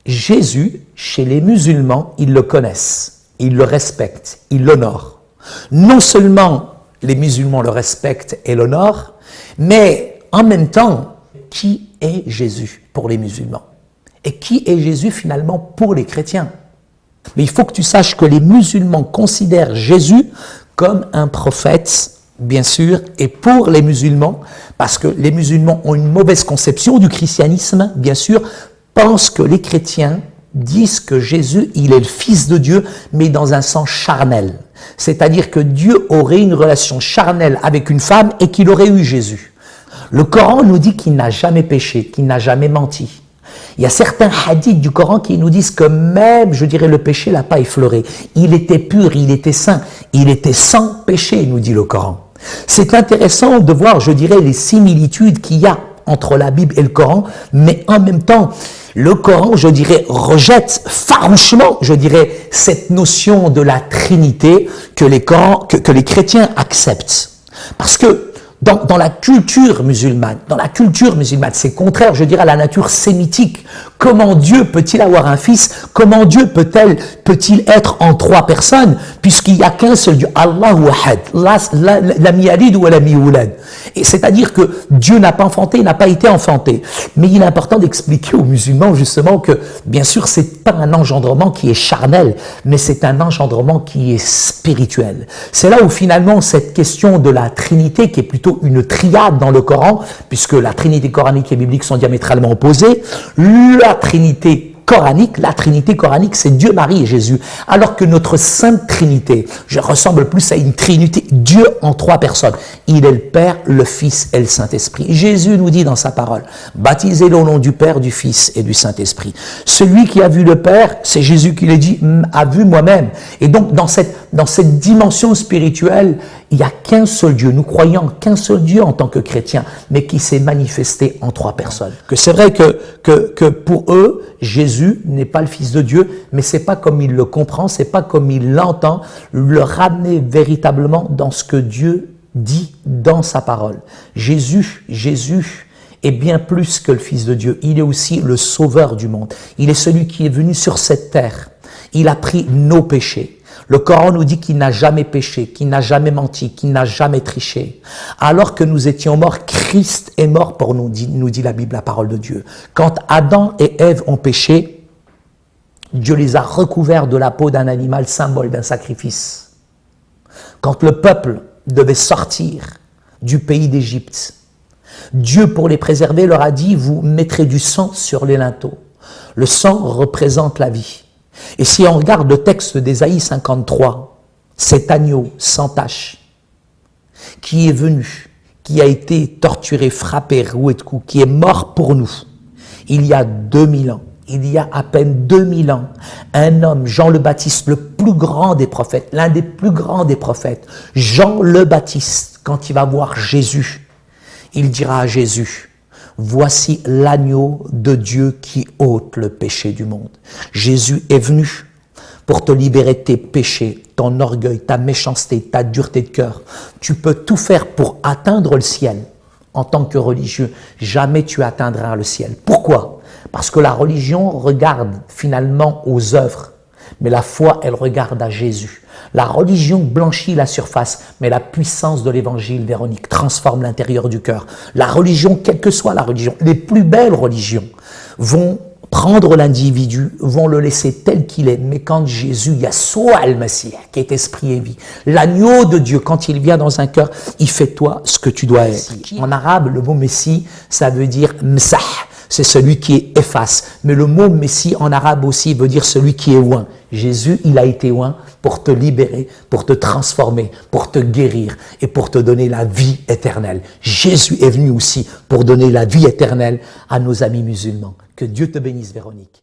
Jésus, chez les musulmans, ils le connaissent, ils le respectent, ils l'honorent. Non seulement les musulmans le respectent et l'honorent, mais en même temps, qui est Jésus pour les musulmans? Et qui est Jésus finalement pour les chrétiens? Mais il faut que tu saches que les musulmans considèrent Jésus comme un prophète, bien sûr, et pour les musulmans, parce que les musulmans ont une mauvaise conception du christianisme, bien sûr, pensent que les chrétiens disent que Jésus, il est le Fils de Dieu, mais dans un sens charnel. C'est-à-dire que Dieu aurait une relation charnelle avec une femme et qu'il aurait eu Jésus. Le Coran nous dit qu'il n'a jamais péché, qu'il n'a jamais menti. Il y a certains hadiths du Coran qui nous disent que même, je dirais, le péché l'a pas effleuré. Il était pur, il était saint, il était sans péché, nous dit le Coran. C'est intéressant de voir, je dirais, les similitudes qu'il y a entre la Bible et le Coran, mais en même temps, le Coran, je dirais, rejette farouchement, je dirais, cette notion de la Trinité que les chrétiens acceptent. Parce que dans la culture musulmane, c'est contraire, je dirais, à la nature sémitique. Comment Dieu peut-il avoir un fils? Comment Dieu peut-il être en trois personnes? Puisqu'il n'y a qu'un seul Dieu, Allahu Ahad, lam yalid wa lam yulad. Et c'est-à-dire que Dieu n'a pas enfanté, il n'a pas été enfanté. Mais il est important d'expliquer aux musulmans justement que, bien sûr, c'est pas un engendrement qui est charnel, mais c'est un engendrement qui est spirituel. C'est là où finalement cette question de la Trinité, qui est plutôt une triade dans le Coran, puisque la Trinité coranique et biblique sont diamétralement opposées, la Trinité coranique, c'est Dieu, Marie et Jésus. Alors que notre Sainte Trinité, je ressemble plus à une Trinité, Dieu en trois personnes. Il est le Père, le Fils et le Saint-Esprit. Jésus nous dit dans sa parole, baptisez-le au nom du Père, du Fils et du Saint-Esprit. Celui qui a vu le Père, c'est Jésus qui l'a dit, a vu moi-même. Et donc, dans cette dimension spirituelle, il n'y a qu'un seul Dieu. Nous croyons qu'un seul Dieu en tant que chrétiens, mais qui s'est manifesté en trois personnes. Que c'est vrai que pour eux, Jésus n'est pas le Fils de Dieu, mais c'est pas comme il le comprend, c'est pas comme il l'entend, le ramener véritablement dans ce que Dieu dit dans sa parole. Jésus est bien plus que le Fils de Dieu. Il est aussi le Sauveur du monde. Il est celui qui est venu sur cette terre. Il a pris nos péchés. Le Coran nous dit qu'il n'a jamais péché, qu'il n'a jamais menti, qu'il n'a jamais triché. Alors que nous étions morts, Christ est mort pour nous dit la Bible, la parole de Dieu. Quand Adam et Ève ont péché, Dieu les a recouverts de la peau d'un animal, symbole d'un sacrifice. Quand le peuple devait sortir du pays d'Égypte, Dieu, pour les préserver, leur a dit, vous mettrez du sang sur les linteaux. Le sang représente la vie. Et si on regarde le texte d'Ésaïe 53, cet agneau sans tache, qui est venu, qui a été torturé, frappé, roué de coups, qui est mort pour nous, il y a 2000 ans, il y a à peine 2000 ans, un homme, Jean le Baptiste, le plus grand des prophètes, l'un des plus grands des prophètes, Jean le Baptiste, quand il va voir Jésus, il dira à Jésus, voici l'agneau de Dieu qui ôte le péché du monde. Jésus est venu pour te libérer de tes péchés, ton orgueil, ta méchanceté, ta dureté de cœur. Tu peux tout faire pour atteindre le ciel. En tant que religieux, jamais tu atteindras le ciel. Pourquoi? Parce que la religion regarde finalement aux œuvres, mais la foi, elle regarde à Jésus. La religion blanchit la surface, mais la puissance de l'évangile, Véronique, transforme l'intérieur du cœur. La religion, quelle que soit la religion, les plus belles religions vont prendre l'individu, vont le laisser tel qu'il est. Mais quand Jésus, Yahshua al-Masih, qui est esprit et vie, l'agneau de Dieu, quand il vient dans un cœur, il fait toi ce que tu dois être. En arabe, le mot Messie, ça veut dire msah, c'est celui qui efface. Mais le mot Messie en arabe aussi veut dire celui qui est oint. Jésus, il a été oint pour te libérer, pour te transformer, pour te guérir et pour te donner la vie éternelle. Jésus est venu aussi pour donner la vie éternelle à nos amis musulmans. Que Dieu te bénisse, Véronique.